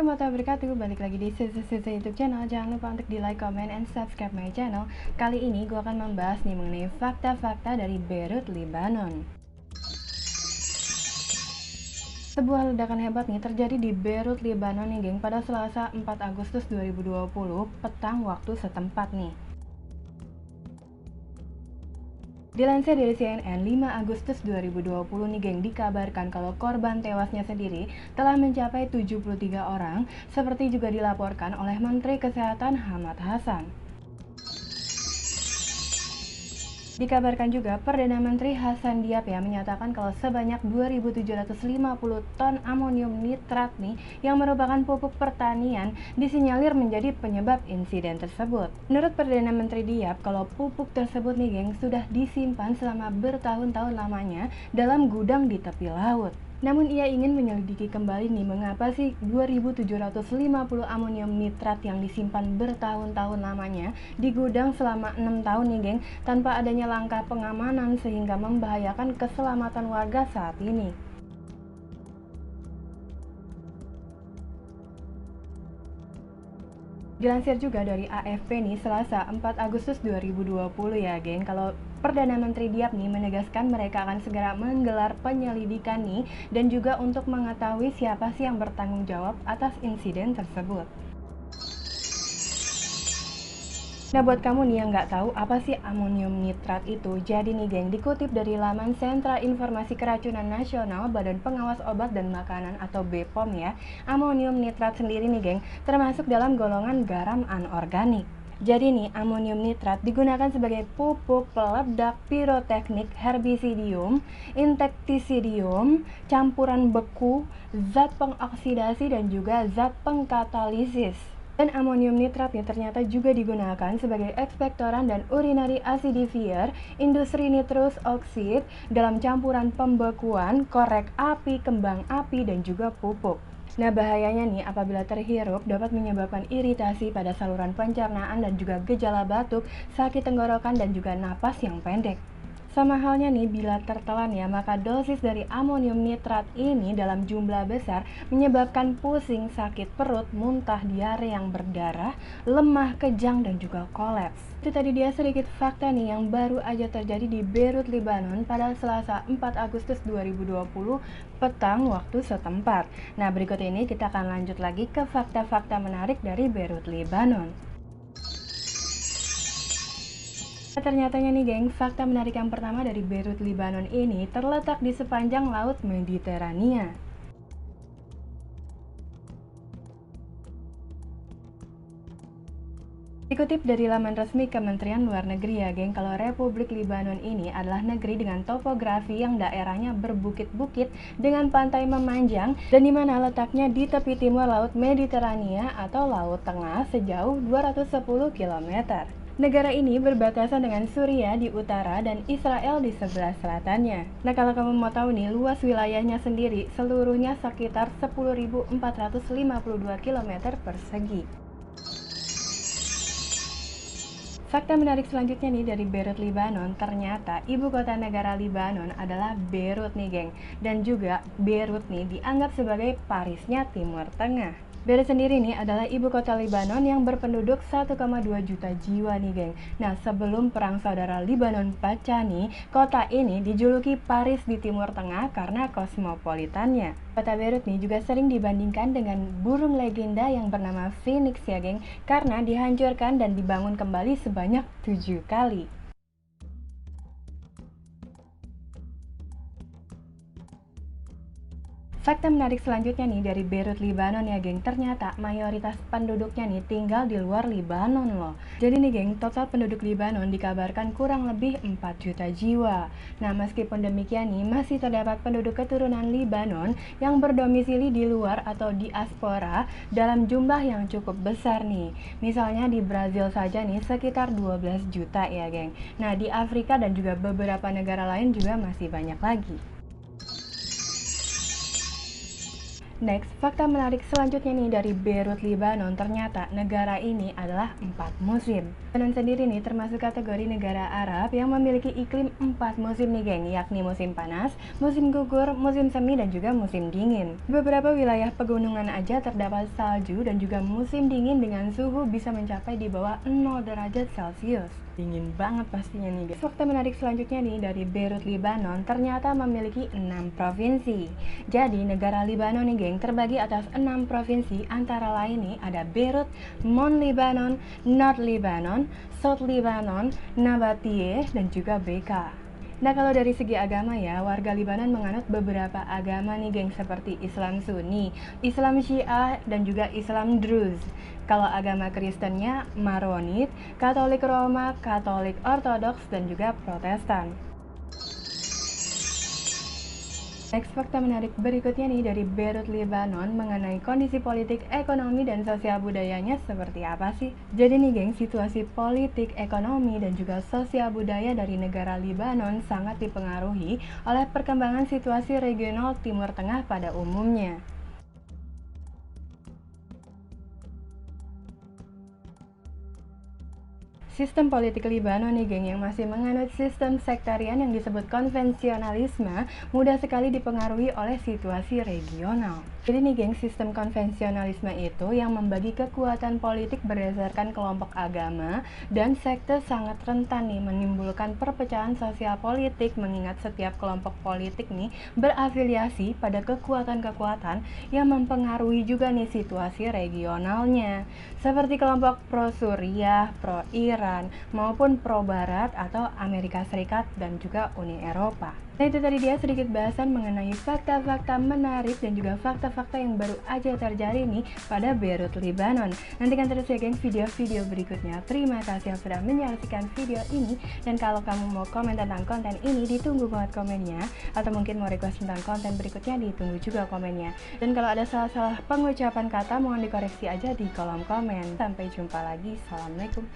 Assalamualaikum warahmatullahi wabarakatuh. Balik lagi di Sisi YouTube channel. Jangan lupa untuk di like, comment, and subscribe my channel. Kali ini gue akan membahas nih mengenai fakta-fakta dari Beirut, Lebanon. Sebuah ledakan hebat nih terjadi di Beirut, Lebanon nih geng pada Selasa 4 Agustus 2020 petang waktu setempat nih. Dilansir dari CNN, 5 Agustus 2020 nih geng, dikabarkan kalau korban tewasnya sendiri telah mencapai 73 orang, seperti juga dilaporkan oleh Menteri Kesehatan Ahmad Hassan. Dikabarkan juga Perdana Menteri Hassan Diab menyatakan kalau sebanyak 2.750 ton amonium nitrat nih yang merupakan pupuk pertanian disinyalir menjadi penyebab insiden tersebut. Menurut Perdana Menteri Diab, kalau pupuk tersebut nih geng sudah disimpan selama bertahun-tahun lamanya dalam gudang di tepi laut. Namun ia ingin menyelidiki kembali nih mengapa sih 2.750 amonium nitrat yang disimpan bertahun-tahun lamanya di gudang selama 6 tahun nih geng tanpa adanya langkah pengamanan sehingga membahayakan keselamatan warga saat ini. Dilansir juga dari AFP nih Selasa 4 Agustus 2020 ya geng, kalau Perdana Menteri Diab nih menegaskan mereka akan segera menggelar penyelidikan nih dan juga untuk mengetahui siapa sih yang bertanggung jawab atas insiden tersebut. Nah buat kamu nih yang nggak tahu apa sih amonium nitrat itu, jadi nih geng, dikutip dari laman Sentra Informasi Keracunan Nasional Badan Pengawas Obat dan Makanan atau BPOM ya, amonium nitrat sendiri nih geng termasuk dalam golongan garam anorganik. Jadi nih, amonium nitrat digunakan sebagai pupuk peledak piroteknik, herbisidium, insektisidium, campuran beku, zat pengoksidasi dan juga zat pengkatalisis. Dan amonium nitrat ternyata juga digunakan sebagai ekspektoran dan urinary acidifier industri nitrous oxide dalam campuran pembekuan, korek api, kembang api, dan juga pupuk. Nah bahayanya nih apabila terhirup dapat menyebabkan iritasi pada saluran pencernaan dan juga gejala batuk, sakit tenggorokan dan juga napas yang pendek. Sama halnya nih bila tertelan ya, maka dosis dari amonium nitrat ini dalam jumlah besar menyebabkan pusing, sakit perut, muntah, diare yang berdarah, lemah, kejang, dan juga kolaps. Itu tadi dia sedikit fakta nih yang baru aja terjadi di Beirut, Lebanon pada Selasa 4 Agustus 2020 petang waktu setempat. Nah berikut ini kita akan lanjut lagi ke fakta-fakta menarik dari Beirut, Lebanon. Ternyatanya nih geng, fakta menarik yang pertama dari Beirut, Lebanon ini terletak di sepanjang Laut Mediterania. Dikutip dari laman resmi Kementerian Luar Negeri ya geng, kalau Republik Lebanon ini adalah negeri dengan topografi yang daerahnya berbukit-bukit dengan pantai memanjang dan dimana letaknya di tepi timur Laut Mediterania atau Laut Tengah sejauh 210 km. Negara ini berbatasan dengan Suriah di utara dan Israel di sebelah selatannya. Nah kalau kamu mau tahu nih, luas wilayahnya sendiri seluruhnya sekitar 10.452 km persegi. Fakta menarik selanjutnya nih dari Beirut, Lebanon, ternyata ibu kota negara Lebanon adalah Beirut nih geng. Dan juga Beirut nih dianggap sebagai Parisnya Timur Tengah. Beirut sendiri nih adalah ibu kota Lebanon yang berpenduduk 1,2 juta jiwa nih geng. Nah sebelum perang saudara Lebanon pecah nih, kota ini dijuluki Paris di Timur Tengah karena kosmopolitannya. Kota Beirut nih juga sering dibandingkan dengan burung legenda yang bernama Phoenix ya geng, karena dihancurkan dan dibangun kembali sebanyak 7 kali. Fakta menarik selanjutnya nih dari Beirut, Lebanon ya geng, ternyata mayoritas penduduknya nih tinggal di luar Lebanon loh. Jadi nih geng, total penduduk Lebanon dikabarkan kurang lebih 4 juta jiwa. Nah meskipun demikian nih, masih terdapat penduduk keturunan Lebanon yang berdomisili di luar atau diaspora dalam jumlah yang cukup besar nih. Misalnya di Brazil saja nih sekitar 12 juta ya geng. Nah di Afrika dan juga beberapa negara lain juga masih banyak lagi. Next, fakta menarik selanjutnya nih dari Beirut, Lebanon. Ternyata negara ini adalah 4 musim. Lebanon sendiri nih termasuk kategori negara Arab yang memiliki iklim 4 musim nih geng, yakni musim panas, musim gugur, musim semi, dan juga musim dingin. Di beberapa wilayah pegunungan aja terdapat salju dan juga musim dingin dengan suhu bisa mencapai di bawah 0 derajat Celcius. Dingin banget pastinya nih guys. Fakta menarik selanjutnya nih dari Beirut, Lebanon ternyata memiliki 6 provinsi. Jadi negara Lebanon nih geng terbagi atas 6 provinsi, antara lain nih ada Beirut, Mount Lebanon, North Lebanon, South Lebanon, Nabateeh, dan juga Bekaa. Nah, kalau dari segi agama ya, warga Libanon menganut beberapa agama nih geng, seperti Islam Sunni, Islam Syiah, dan juga Islam Druze. Kalau agama Kristennya Maronit, Katolik Roma, Katolik Ortodoks, dan juga Protestan. Next, fakta menarik berikutnya nih dari Beirut, Lebanon mengenai kondisi politik, ekonomi, dan sosial budayanya seperti apa sih? Jadi nih geng, situasi politik, ekonomi, dan juga sosial budaya dari negara Lebanon sangat dipengaruhi oleh perkembangan situasi regional Timur Tengah pada umumnya. Sistem politik Libanon nih geng yang masih menganut sistem sektarian yang disebut konvensionalisme mudah sekali dipengaruhi oleh situasi regional. Jadi nih geng, sistem konvensionalisme itu yang membagi kekuatan politik berdasarkan kelompok agama dan sekte sangat rentan nih menimbulkan perpecahan sosial politik, mengingat setiap kelompok politik nih berafiliasi pada kekuatan-kekuatan yang mempengaruhi juga nih situasi regionalnya, seperti kelompok pro-Suriah, pro-Iran, maupun pro-Barat atau Amerika Serikat dan juga Uni Eropa. Nah, itu tadi dia sedikit bahasan mengenai fakta-fakta menarik dan juga fakta-fakta yang baru aja terjadi nih pada Beirut, Lebanon. Nantikan terus ya geng video-video berikutnya. Terima kasih yang sudah menyaksikan video ini, dan kalau kamu mau komen tentang konten ini ditunggu banget komennya, atau mungkin mau request tentang konten berikutnya ditunggu juga komennya. Dan kalau ada salah-salah pengucapan kata mohon dikoreksi aja di kolom komen. Sampai jumpa lagi. Assalamualaikum.